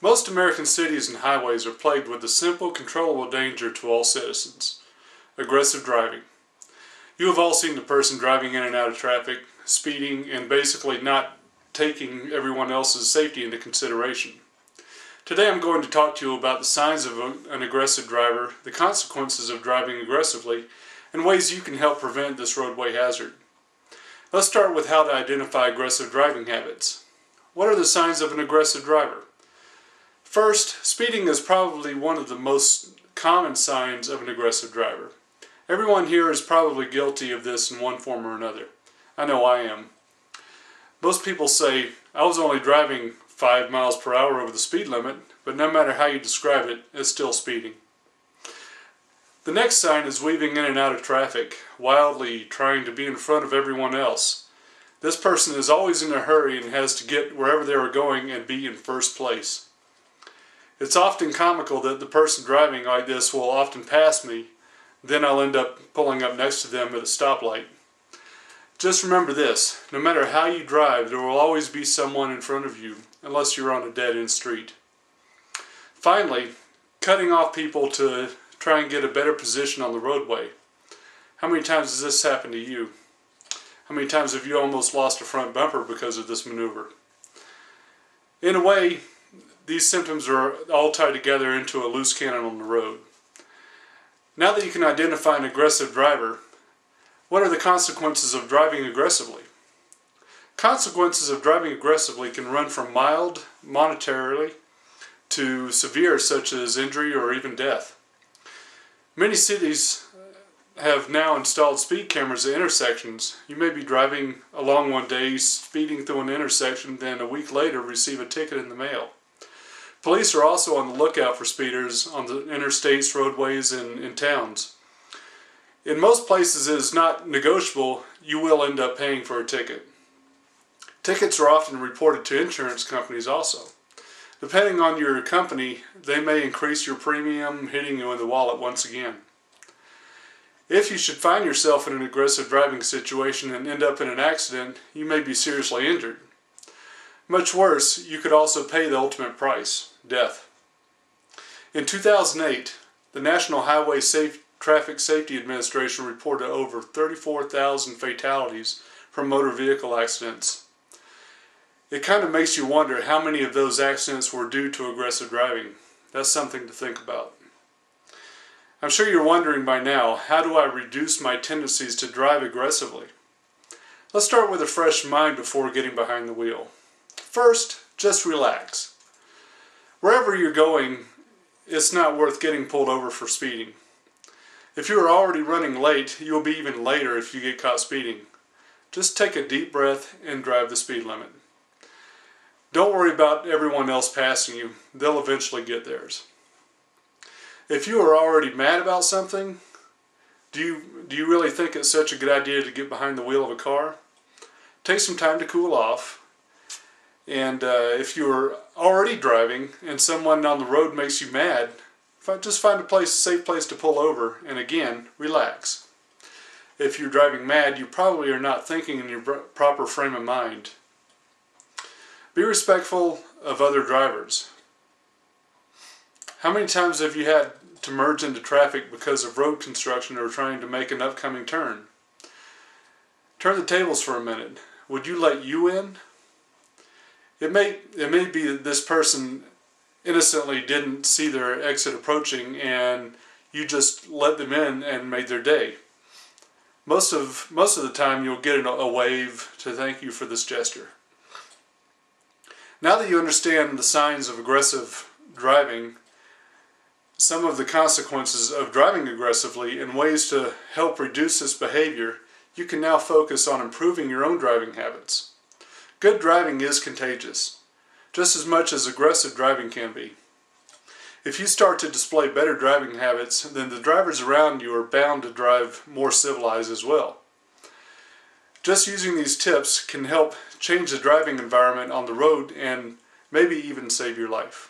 Most American cities and highways are plagued with a simple, controllable danger to all citizens: aggressive driving. You have all seen the person driving in and out of traffic, speeding, and basically not taking everyone else's safety into consideration. Today I'm going to talk to you about the signs of an aggressive driver, the consequences of driving aggressively, and ways you can help prevent this roadway hazard. Let's start with how to identify aggressive driving habits. What are the signs of an aggressive driver? First, speeding is probably one of the most common signs of an aggressive driver. Everyone here is probably guilty of this in one form or another. I know I am. Most people say, I was only driving 5 miles per hour over the speed limit, but no matter how you describe it, it's still speeding. The next sign is weaving in and out of traffic, wildly trying to be in front of everyone else. This person is always in a hurry and has to get wherever they are going and be in first place. It's often comical that the person driving like this will often pass me, then I'll end up pulling up next to them at a stoplight. Just remember this: no matter how you drive, there will always be someone in front of you, unless you're on a dead-end street. Finally, cutting off people to try and get a better position on the roadway. How many times has this happened to you? How many times have you almost lost a front bumper because of this maneuver? In a way, these symptoms are all tied together into a loose cannon on the road. Now that you can identify an aggressive driver, what are the consequences of driving aggressively? Consequences of driving aggressively can run from mild, monetarily, to severe, such as injury or even death. Many cities have now installed speed cameras at intersections. You may be driving along one day, speeding through an intersection, then a week later receive a ticket in the mail. Police are also on the lookout for speeders on the interstates, roadways, and in towns. In most places it is not negotiable, you will end up paying for a ticket. Tickets are often reported to insurance companies also. Depending on your company, they may increase your premium, hitting you in the wallet once again. If you should find yourself in an aggressive driving situation and end up in an accident, you may be seriously injured. Much worse, you could also pay the ultimate price: death. In 2008, the National Highway Traffic Safety Administration reported over 34,000 fatalities from motor vehicle accidents. It kind of makes you wonder how many of those accidents were due to aggressive driving. That's something to think about. I'm sure you're wondering by now, how do I reduce my tendencies to drive aggressively? Let's start with a fresh mind before getting behind the wheel. First, just relax. Wherever you're going, it's not worth getting pulled over for speeding. If you are already running late, you'll be even later if you get caught speeding. Just take a deep breath and drive the speed limit. Don't worry about everyone else passing you. They'll eventually get theirs. If you are already mad about something, do you really think it's such a good idea to get behind the wheel of a car? Take some time to cool off. And if you're already driving and someone on the road makes you mad, just find a safe place to pull over, and again, relax. If you're driving mad, you probably are not thinking in your proper frame of mind. Be respectful of other drivers. How many times have you had to merge into traffic because of road construction or trying to make an upcoming turn? Turn the tables for a minute. Would you let you in? It may be that this person innocently didn't see their exit approaching and you just let them in and made their day. Most of the time you'll get a wave to thank you for this gesture. Now that you understand the signs of aggressive driving, some of the consequences of driving aggressively, and ways to help reduce this behavior, you can now focus on improving your own driving habits. Good driving is contagious, just as much as aggressive driving can be. If you start to display better driving habits, then the drivers around you are bound to drive more civilized as well. Just using these tips can help change the driving environment on the road and maybe even save your life.